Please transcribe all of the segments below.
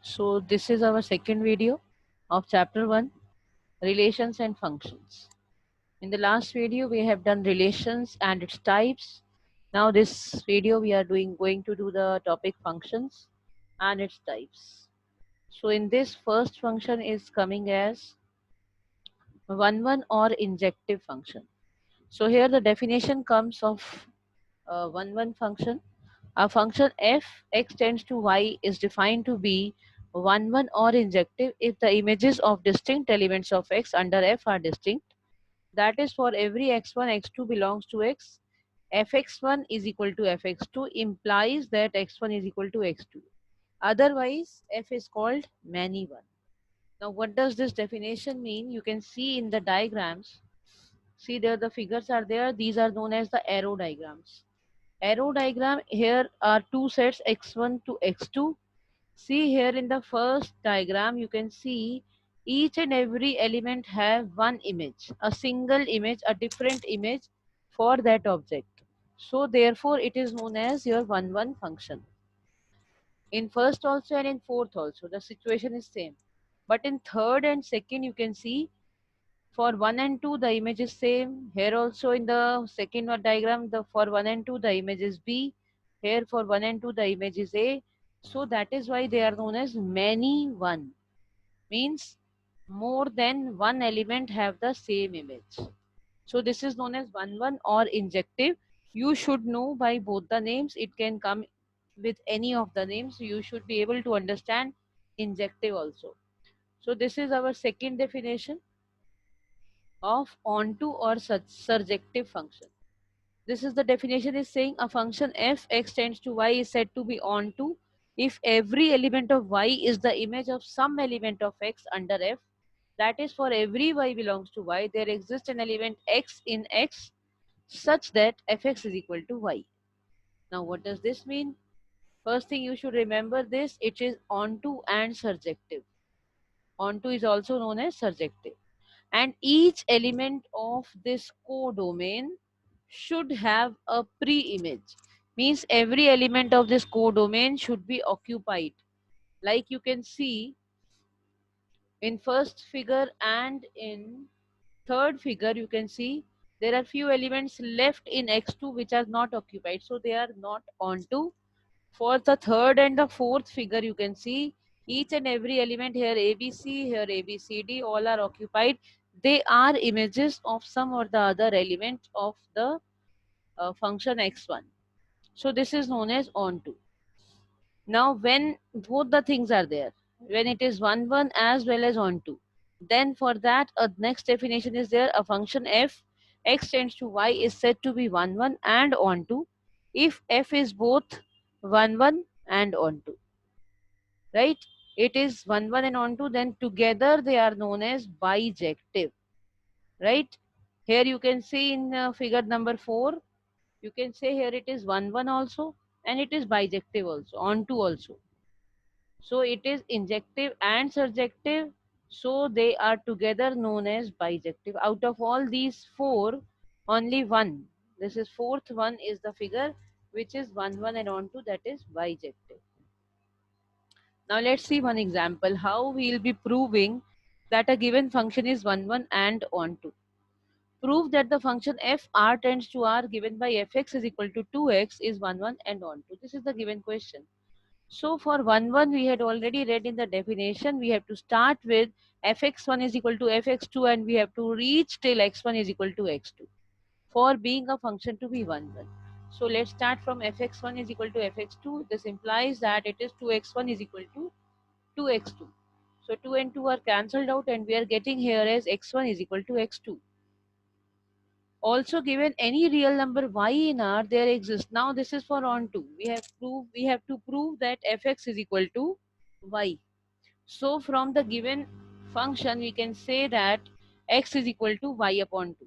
So this is our second video of chapter 1, relations and functions. In the last video we have done relations and its types. Now this video we are going to do the topic functions and its types. So in this, first function is coming as one or injective function. So here the definition comes of one function. A function f x tends to y is defined to be one or injective if the images of distinct elements of x under f are distinct. That is, for every x1 x2 belongs to x, fx1 is equal to fx2 implies that x1 is equal to x2. Otherwise f is called many one. Now what does this definition mean? You can see in the diagrams. See there the figures are there. These are known as the arrow diagrams. Arrow diagram, here are two sets x1 to x2. See here in the first diagram you can see each and every element have one image, a single image, a different image for that object. So therefore it is known as your one function. In first also and in fourth also the situation is same, but in third and second you can see for 1 and 2 the image is same. Here also in the second one diagram, the for 1 and 2 the image is B. Here for 1 and 2 the image is A. So that is why they are known as many one. Means more than one element have the same image. So this is known as one or injective. You should know by both the names. It can come with any of the names. You should be able to understand injective also. So this is our second definition of onto or surjective function. This is the definition is saying a function f x tends to y is said to be onto if every element of y is the image of some element of x under f. That is, for every y belongs to y, there exists an element x in x such that fx is equal to y. Now what does this mean? First thing you should remember this, it is onto and surjective. Onto is also known as surjective. And each element of this codomain should have a pre-image. Means every element of this codomain should be occupied. Like you can see in first figure and in third figure, you can see there are few elements left in x2 which are not occupied, so they are not onto. For the third and the fourth figure, you can see each and every element here ABC, here ABCD, all are occupied. They are images of some or the other element of the function x1. So this is known as onto. Now when both the things are there, when it is one as well as onto, then for that a next definition is there, a function f x tends to y is said to be one and onto if f is both one and onto. Right? It is one and onto, then together they are known as bijective. Right? Here you can see in figure number 4, you can say here it is one also and it is bijective also, onto also. So it is injective and surjective, so they are together known as bijective. Out of all these 4, only one, this is fourth one, is the figure which is one and onto, that is bijective. Now let's see one example how we will be proving that a given function is one and onto. Prove that the function f r tends to r given by fx is equal to 2x is one and onto. This is the given question. So for one we had already read in the definition, we have to start with fx1 is equal to fx2 and we have to reach till x1 is equal to x2 for being a function to be one. So let's start from fx1 is equal to fx2. This implies that it is 2x1 is equal to 2x2. So 2 and 2 are cancelled out and we are getting here as x1 is equal to x2. Also given any real number y in R, there exists. Now this is for onto. We have to prove that fx is equal to y. So from the given function we can say that x is equal to y upon 2.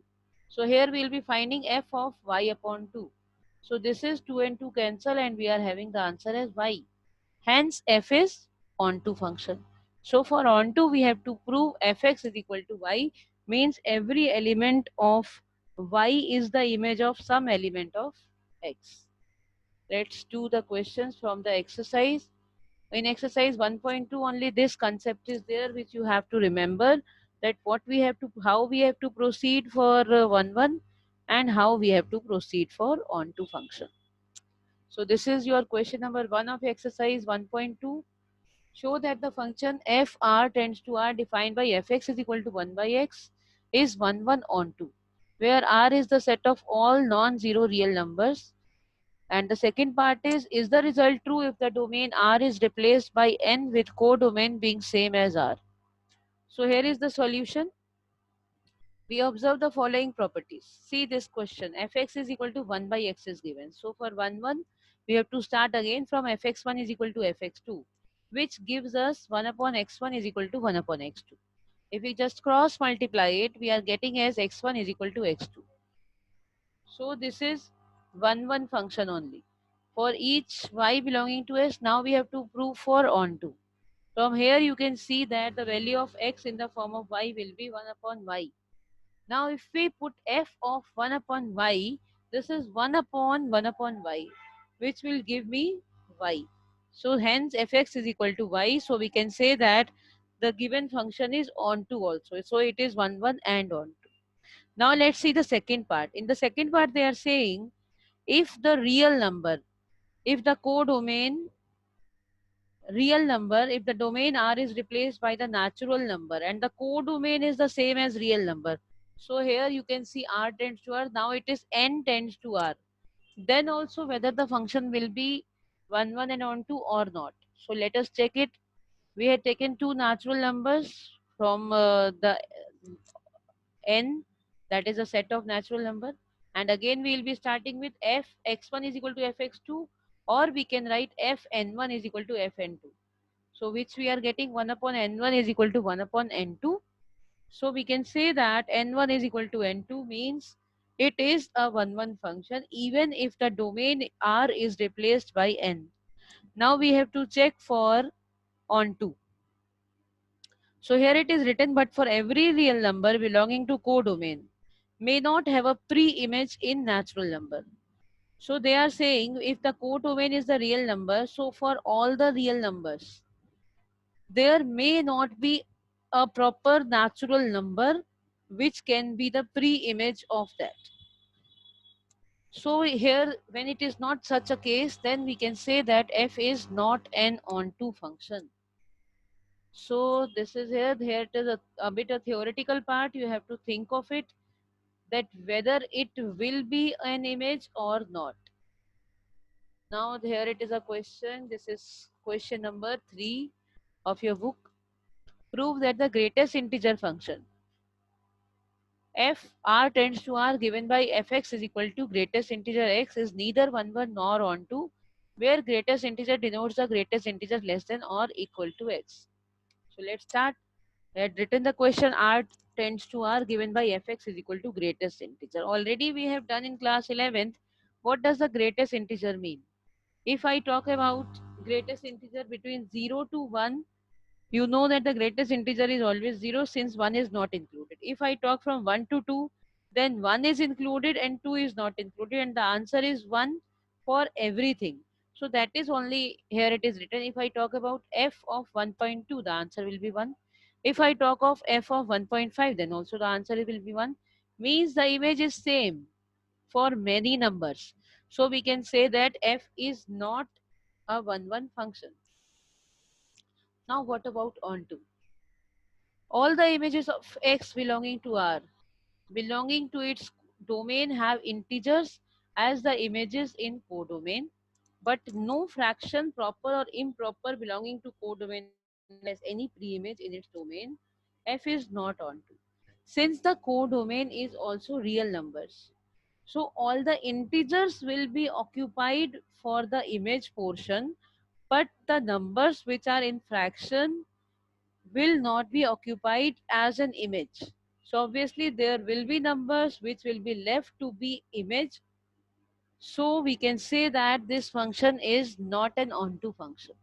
So here we will be finding f of y upon 2. So this is 2 and 2 cancel and we are having the answer as y. Hence f is onto function. So for onto we have to prove fx is equal to y, means every element of y is the image of some element of x. Let's do the questions from the exercise. In exercise 1.2 only this concept is there, which you have to remember, that how we have to proceed for 1 and how we have to proceed for onto function. So this is your question number 1 of exercise 1.2. Show that the function f r tends to r defined by fx is equal to 1 by x is 1 onto, where r is the set of all non-zero real numbers. And the second part is the result true if the domain R is replaced by N with codomain being same as R? So here is the solution. We observe the following properties. See this question, fx is equal to 1 by x is given. So for 1, we have to start again from fx1 is equal to fx2, which gives us 1 upon x1 is equal to 1 upon x2. If we just cross multiply it, we are getting as x1 is equal to x2. So this is 1 function only. For each y belonging to S, now we have to prove for onto. From here you can see that the value of x in the form of y will be 1 upon y. Now if we put f of 1 upon y, this is 1 upon 1 upon y, which will give me y. So hence fx is equal to y. So we can say that the given function is onto also. So it is 1 and onto. Now let's see the second part. In the second part they are saying if the real number, if the codomain real number, if the domain R is replaced by the natural number and the codomain is the same as real number. So here you can see R tends to R. Now it is N tends to R. Then also whether the function will be 1 and onto or not. So let us check it. We had taken two natural numbers from the N, that is a set of natural number, and again we will be starting with f x1 is equal to fx2, or we can write f n1 is equal to f n2. So which we are getting 1 upon n1 is equal to 1 upon n2. So we can say that n1 is equal to n2 means it is a 1 function even if the domain R is replaced by n. Now we have to check for onto. So here it is written, but for every real number belonging to codomain may not have a pre-image in natural number. So they are saying if the codomain is the real number, so for all the real numbers, there may not be a proper natural number which can be the pre-image of that. So here when it is not such a case, then we can say that f is not an onto function. So this is here it is a bit a theoretical part. You have to think of it, that whether it will be an image or not. Now here it is a question. This is question number 3 of your book. Prove that the greatest integer function f r tends to r given by fx is equal to greatest integer x is neither 1 nor onto, where greatest integer denotes the greatest integer less than or equal to x. So let's start. I had written the question r tends to r given by fx is equal to greatest integer. Already we have done in class 11th. What does the greatest integer mean? If I talk about greatest integer between 0 to 1, you know that the greatest integer is always 0 since 1 is not included. If I talk from 1 to 2, then 1 is included and 2 is not included, and the answer is 1 for everything. So that is only here it is written. If I talk about f of 1.2, the answer will be 1. If I talk of f of 1.5, then also the answer will be 1. Means the image is same for many numbers. So we can say that f is not a 1 function. Now what about onto? All the images of X belonging to R, belonging to its domain, have integers as the images in codomain, but no fraction proper or improper belonging to codomain has any preimage in its domain. F is not onto. Since the codomain is also real numbers, so all the integers will be occupied for the image portion, but the numbers which are in fraction will not be occupied as an image. So obviously there will be numbers which will be left to be image. So we can say that this function is not an onto function.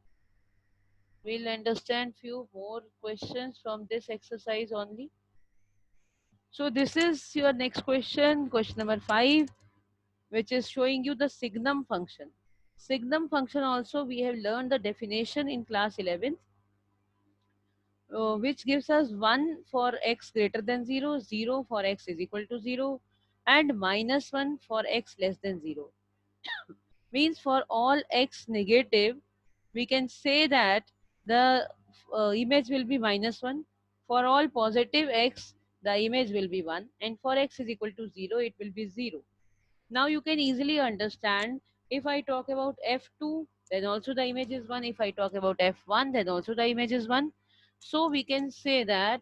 We'll understand few more questions from this exercise only. So this is your next question, question number 5, which is showing you the signum function. Signum function also we have learned the definition in class 11th, which gives us 1 for x greater than 0, 0 for x is equal to 0, and minus 1 for x less than 0. Means for all x negative, we can say that the image will be minus 1. For all positive x, the image will be 1, and for x is equal to 0, it will be 0. Now you can easily understand, if I talk about f2, then also the image is 1. If I talk about f1, then also the image is 1. So we can say that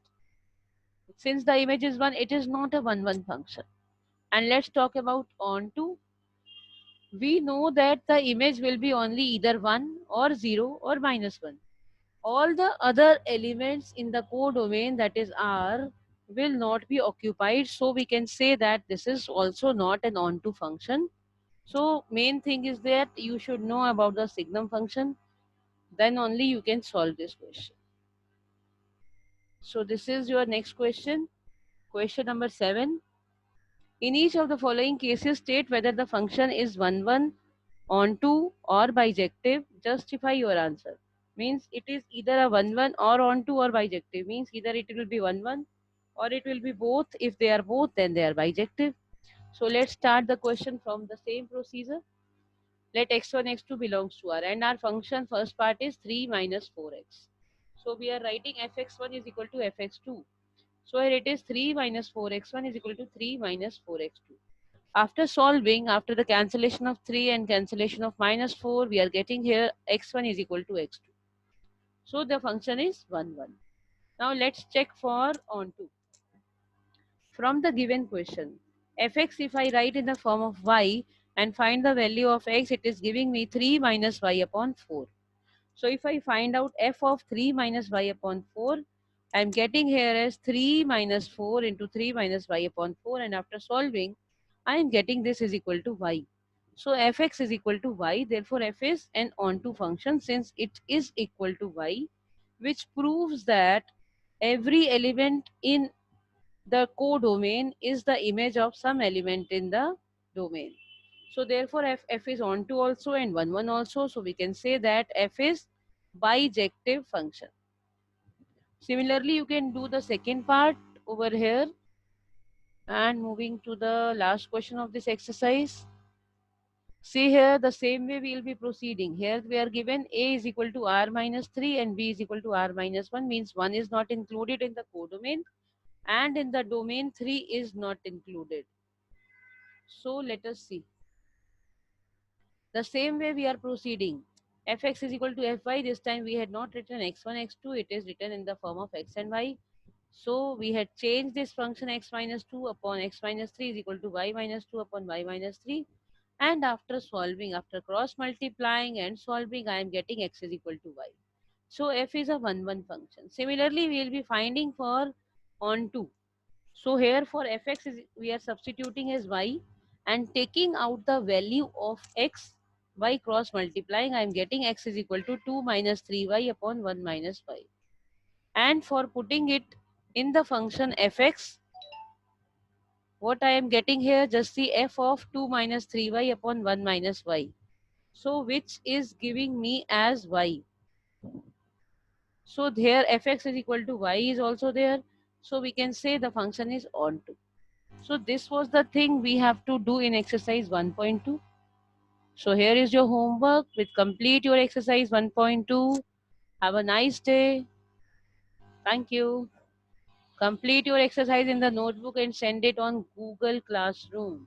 since the image is 1, it is not a 1-1 function. And let's talk about onto. We know that the image will be only either 1 or 0 or minus 1. All the other elements in the codomain, that is R, will not be occupied. So we can say that this is also not an onto function. So main thing is that you should know about the signum function, then only you can solve this question. So this is your next question. Question number 7. In each of the following cases, state whether the function is 1-1, onto or bijective. Justify your answer. Means it is either a 1-1 or onto or bijective. Means either it will be 1-1 or it will be both. If they are both, then they are bijective. So let's start the question from the same procedure. Let x1, x2 belongs to R, and our function first part is 3 minus 4x. So we are writing fx1 is equal to fx2. So here it is 3 minus 4x1 is equal to 3 minus 4x2. After solving, after the cancellation of 3 and cancellation of minus 4, we are getting here x1 is equal to x2. So the function is 1-1. Now let's check for onto. From the given question, fx, if I write in the form of y and find the value of x, it is giving me 3 minus y upon 4. So if I find out f of 3 minus y upon 4, I am getting here as 3 minus 4 into 3 minus y upon 4, and after solving, I am getting this is equal to y. So fx is equal to y, therefore f is an onto function since it is equal to y, which proves that every element in the codomain is the image of some element in the domain. So therefore f is onto also and 1-1 also. So we can say that f is bijective function. Similarly, you can do the second part over here. And moving to the last question of this exercise. See here, the same way we will be proceeding. Here we are given a is equal to r minus 3 and b is equal to r minus 1, means 1 is not included in the codomain, and in the domain 3 is not included. So let us see. The same way we are proceeding. Fx is equal to fy. This time we had not written x1, x2. It is written in the form of x and y. So we had changed this function x minus 2 upon x minus 3 is equal to y minus 2 upon y minus 3. And after solving, after cross multiplying and solving, I am getting x is equal to y. So f is a 1-1 function. Similarly, we will be finding for onto. So here for fx is, we are substituting as y and taking out the value of x by cross multiplying. I am getting x is equal to 2 minus 3y upon 1 minus y. And for putting it in the function fx, what I am getting here, just the f of 2 minus 3y upon 1 minus y. So which is giving me as y. So here fx is equal to y is also there. So we can say the function is onto. So this was the thing we have to do in exercise 1.2. So here is your homework. With complete your exercise 1.2. Have a nice day. Thank you. Complete your exercise in the notebook and send it on Google Classroom.